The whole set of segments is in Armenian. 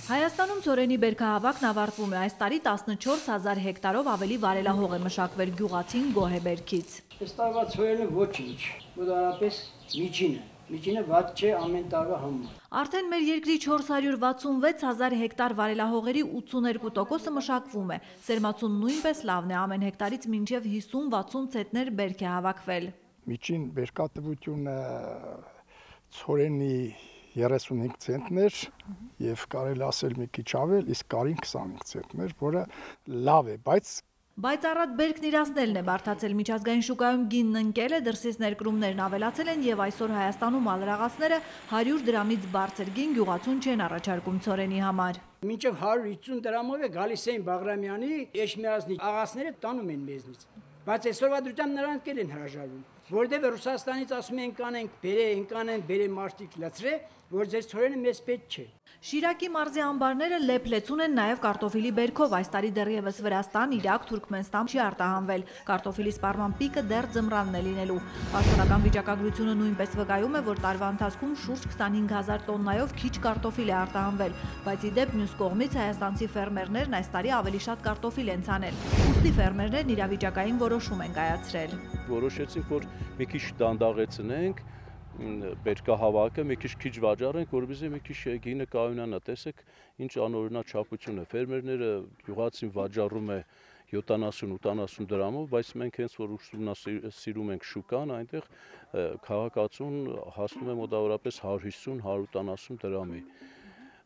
Հայաստանում ցորենի բերքահավաքն ավարտվում է։ Այս տարի 14,000 հեկտարով ավելի վարելահող է մշակվել գյուղացին գոհ է բերքից։ Այս տարվա ցորենը ոչինչ, մոտավորապես միջինը վատ չէ ամեն տարվա համար։ Արդեն մեր երկրի 466,000 հեկտար վարելահողերի 82%-ը մշակվում է։ Սերմացուն նույնպես լավն է, ամեն հեկտարից մինչև 50-60 ցենտներ բերք է հավաքվել։ Միջին բերքատվությունը ցորենի 35 ցենտներ եւ կարելի ասել մի քիչ ավել, իսկ կարին 25 ցենտներ, որը լավ է, Բայց առատ բերքն իրացնելն է բարդացել միջազգային շուկայում գինն ընկել է, դրսից ներկրումներն ավելացել են եւ այսօր Հայաստանում ալրաղացները 100 դրամից բարձր գին գյուղացուն չեն առաջարկում ցորենի համար։ Մինչև 150 դրամով է գալիս էին Բաղրամյանի Էշմիածնի աղասները տանում են մեզնից։ Բայց այսօրվա դրությամբ նրանք էլ են հրաժարվում, որտեղ Ռուսաստանից ասում են կանեն բերե մարտիկ լացրե, որ ձեր ցորենը մեզ պետք չէ։ Շիրակի մարզի ամբարները լեփլեցուն են նաև կարտոֆիլի բերքով, այս տարի դեռևս Վրաստան, Իրաք, Թուրքմենստան չի արտահանվել, կարտոֆիլի սպառման պիկը դեռ ձմռանն է լինելու։ Պաշտոնական վիճակագրությունը նույնպես վկայում է, որ տարվա ընթացքում շուրջ 25,000 տոննայով քիչ կարտոֆիլ է արտահանվել, բայց ի դեպ մյուս կողմից հայաստանցի ֆերմերներն այս տարի ավելի շատ կարտոֆիլ են ցանել։ Ուստի ֆերմերներն իրավիճակային որոշում են կայացրել։ Որոշեցինք, որ մի քիչ դանդաղեցնենք բերքահավաքը, մի քիչ վաճառենք, որովհետեւ մի քիչ գինը կայունանա։ Տեսեք, ինչ անօրինաչափություն է։ Ֆերմերները գյուղացին վաճառում է 70-80 դրամով, բայց մենք հենց որ ուսումնասիրում ենք շուկան, այնտեղ քաղաքացուն հասնում է մոտավորապես 150-170 դրամի։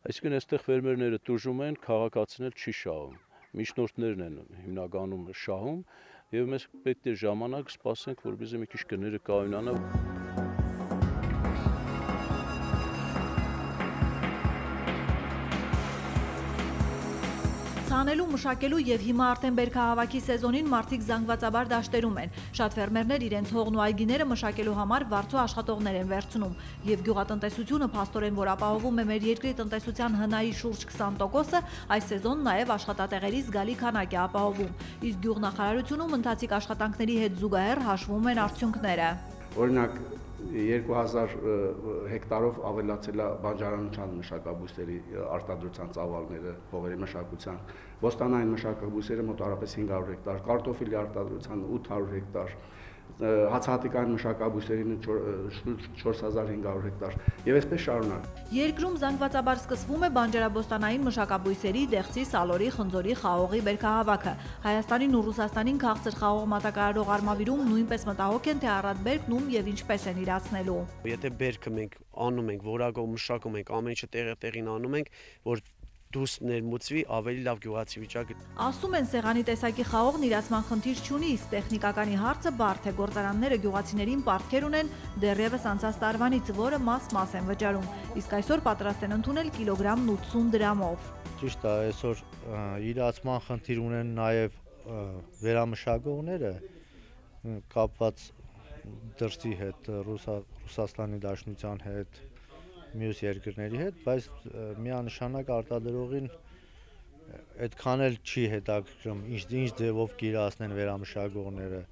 Այսինքն այստեղ ֆերմերները տուժում են, քաղաքացին էլ չի շահում։ Միջնորդներն են հիմնականում շահում եւ մենք պետք է ժամանակ սպասենք, որպեսզի մի քիչ գները կայունանա։ Ցանելու, մշակելու եւ հիմա արդեն բերքահավաքի սեզոնին մարդիկ զանգվածաբար դաշտերում են։ Շատ ֆերմերներ իրենց հողն ու այգիները մշակելու համար վարձու աշխատողներ են վերցնում։ Եվ գյուղատնտեսությունը փաստորեն որ ապահովում է մեր երկրի տնտեսության հնայի շուրջ 20%-ը, այս սեզոն նաև աշխատատեղերի զգալի քանակ է ապահովում։ Իսկ գյուղնախարարությունում ընթացիկ աշխատանքների հետ զուգահեռ հաշվում են արդյունքները։ Օրինակ 2000 հեկտարով ավելացել է բանջարանության մշակաբույսերի արտադրության ծավալները, հողերի մշակության, ոստանային մշակաբույսերը մոտավորապես 500 հեկտար, կարտոֆիլի արտադրության 800 հեկտար, հացահատիկային մշակաբույսերին 4500 հեկտար եւ այսպես շարունակ։ Երկրում զանգվածաբար սկսվում է բանջարաբոստանային մշակաբույսերի, դեղցի, սալորի, խնձորի, խաղողի բերքահավաքը։ Հայաստանին ու Ռուսաստանին քաղցր խաղող մատակարարող արմավիրում նույնպես մտահոգ են, թե առատ բերքն ում եւ ինչպես են իրացնելու։ Եթե բերքը մենք անում ենք, որակով մշակում ենք, ամեն ինչը տեղին անում ենք, որ դուրս ներմուծվի ավելի լավ գյուղացի վիճակը։ Ասում են սեղանի տեսակի խաղողն իրացման խնդիր չունի, իսկ տեխնիկականի հարցը բարդ է, գործարանները գյուղացիներին պարտքեր ունեն դեռևս անցած տարվանից, որը մաս են վճարում, իսկ այսօր պատրաստ են ընդունել կիլոգրամն 80 դրամով։ Ճիշտ է, այսօր իրացման խնդիր ունեն նաև վերամշակողները կապված դրսի հետ, Ռուսաստանի Դաշնության հետ, մյուս երկրների հետ, բայց միանշանակ արտադրողին այդքան էլ չի հետաքրքրում ինչ ձևով կիրացնեն վերամշակողները։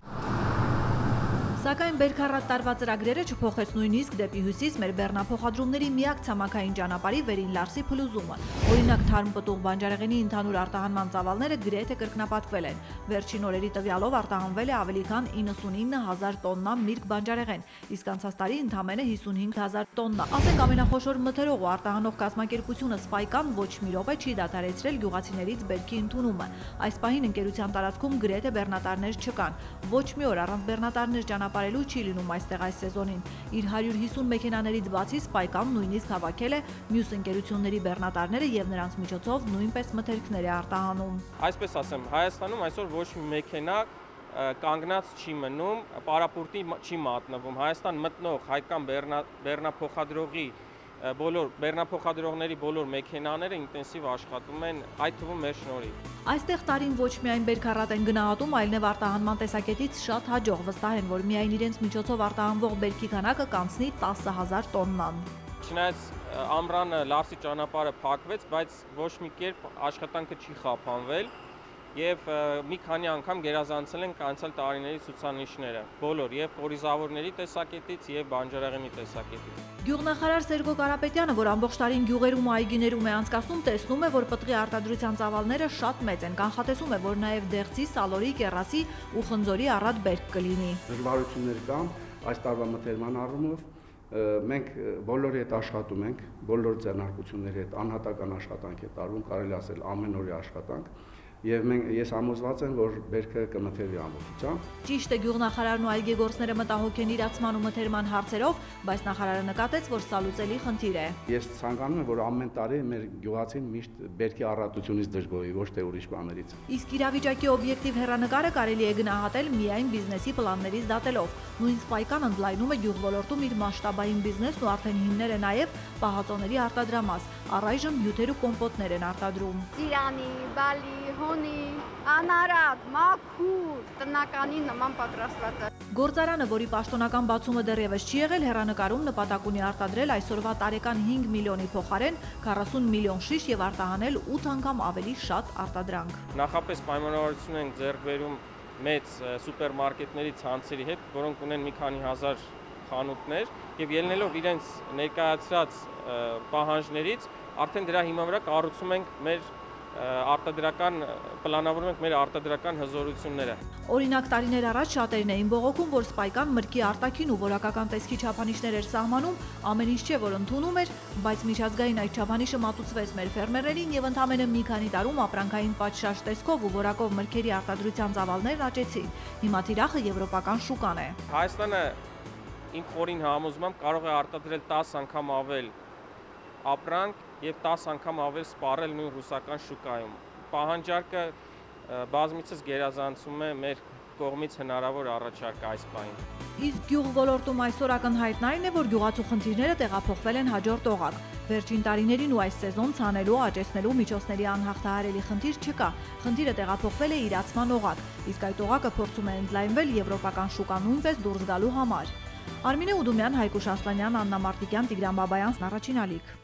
Սակայն բերքառատ տարվա ծրագրերը չփոխեց նույնիսկ դեպի հյուսիս մեր բեռնափոխադրումների միակ ցամաքային ճանապարհի Վերին Լարսի փլուզումը։ Օրինակ թարմ պտուղ բանջարեղենի ընդհանուր արտահանման ծավալները գրեթե կրկնապատկվել են։ Վերջին օրերի տվյալով արտահանվել է ավելի քան 99,000 տոննա միրգ բանջարեղեն, իսկ անցած տարի ընդամենը 55,000 տոննա։ Ասենք ամենախոշոր մթերող ու արտահանող կազմակերպությունը Սպայկան ոչ մի րոպե չի դադարեցրել գյուղացիներից բերքի ընդունումը։ Այս պահին ընկերության տարածքում գրեթե բեռնատարներ չկան։ Ոչ մի օր առանց բեռնատարներ ճանապարհելու չի լինում այստեղ այս սեզոնին։ Իր 150 մեքենաներից բացի Սպայկան նույնիսկ հավաքել է մյուս ընկերությունների բեռնատարները եւ նրանց միջոցով նույնպես մթերքներ է արտահանում։ Այսպես ասեմ, Հայաստանում այսօր ոչ մի մեքենա կանգնած չի մնում, պարապուրտի չի մատնվում։ Հայաստան մտնող հայկական բեռնափոխադրողի բոլոր բեռնափոխադրողների բոլոր մեքենաները ինտենսիվ աշխատում են, այդ թվում մեր շնորհիվ։ Այստեղ տարին ոչ միայն բերքառատ են գնահատում, այլև արտահանման տեսակետից շատ հաջող վստահ են, որ միայն իրենց միջոցով արտահանվող բերքի քանակը կանցնի 10,000 տոննան։ Չնայած ամռանը Լարսի ճանապարհը փակվեց, բայց ոչ մի կերպ աշխատանքը չի խափանվել։ եւ մի քանի անգամ գերազանցել ենք անցյալ տարիների ցուցանիշները, բոլոր եւ կորիզավորների տեսակետից եւ բանջարեղենի տեսակետից։ Գյուղնախարար Սերգո Կարապետյանը, որ ամբողջ տարին գյուղերում ու այգիներում է անցկացնում, տեսնում է, որ պտղի արտադրության ծավալները շատ մեծ են, կանխատեսում է, որ նաեւ Դեղցի, Սալորի, Կեռասի ու Խնձորի առատ բերք կլինի։ Դժվարություններ կան այս տարվա մթերման առումով, մենք բոլորի հետ աշխատում ենք, բոլոր ձեռնարկությունների հետ անհատական աշխատանք է տարվում, կարելի ասել ամենօրյա աշխատանք, եւ ես համոզված եմ, որ բերքը կմթերվի ամբողջությամբ։ Ճիշտ է, գյուղնախարարն ու այգեգործները մտահոգ են իրացման ու մթերման հարցերով, բայց նախարարը նկատեց, որ սա լուծելի խնդիր է։ Ես ցանկանում եմ, որ ամեն տարի մեր գյուղացին միշտ բերքի առատությունից դժգոհի, ոչ թե ուրիշ բաներից։ Իսկ իրավիճակի օբյեկտիվ հեռանկարը կարելի է գնահատել միայն բիզնեսի պլաններից դատելով։ Նույն Սպայկան ընդլայնում է գյուղ ոլորտում իր մասշտաբային բիզնեսն ու արդեն հիմնել է նաև պահածոների արտադրամաս։ Առայժմ հյութեր ու կոմպոտներ են արտադրում։ Ծիրանի, բալի, հոնի, անարատ, մաքուր, տնականի նման պատրաստված է։ Գործարանը, որի պաշտոնական բացումը դեռևս չի եղել, հեռանկարում նպատակ ունի արտադրել այսօրվա տարեկան 5 միլիոնի փոխարեն 40 միլիոն շիշ եւ արտահանել 8 անգամ ավելի շատ արտադրանք։ Նախապես պայմանավորություն ենք ձեռք բերում մեծ սուպերմարկետների ցանցերի հետ, որոնք ունեն մի քանի հազար խանութներ եւ ելնելով իրենց ներկայացրած պահանջներից արդեն դրա հիման վրա կառուցում ենք մեր արտադրական պլանավորում ենք մեր արտադրական հզորությունները։ Օրինակ տարիներ առաջ շատերն էին բողոքում, որ Սպայկան մրգի արտաքին ու որակական տեսքի չափանիշներ էր սահմանում, ամեն ինչ չէ, որ ընդունում էր, բայց միջազգային այդ չափանիշը մատուցվեց մեր ֆերմերներին եւ ընդամենը մի քանի տարում ապրանքային պատշաճ տեսքով ու որակով մրգերի արտադրության ծավալներն աճեցին։ Հիմա թիրախը եվրոպական շուկան է։ Հայաստանը իմ խորին համոզմամբ կարող է արտադրել 10 անգամ ավել ապրանք եւ 10 անգամ ավել սպառել նույն ռուսական շուկայում։ Պահանջարկը բազմիցս գերազանցում է մեր կողմից հնարավոր առաջարկը այս պահին։ Իսկ գյուղ ոլորտում այսօր ակնհայտն այն է, որ գյուղացու խնդիրները տեղափոխվել են հաջորդ օղակ։ Վերջին տարիներին ու այս սեզոն ցանելու, աճեցնելու միջոցների անհաղթահարելի խնդիր չկա։ Խնդիրը տեղափոխվել է իրացման օղակ, իսկ այդ օղակը փորձում է ընդլայնվել եվրոպական շուկա նույնպես դուրս գալու համար։ Արմինե Ուդումյան, Հայկուշ Ասլանյան, Աննա Մարտիկյան, Տիգրան Բաբայան, Առաջին ալիք։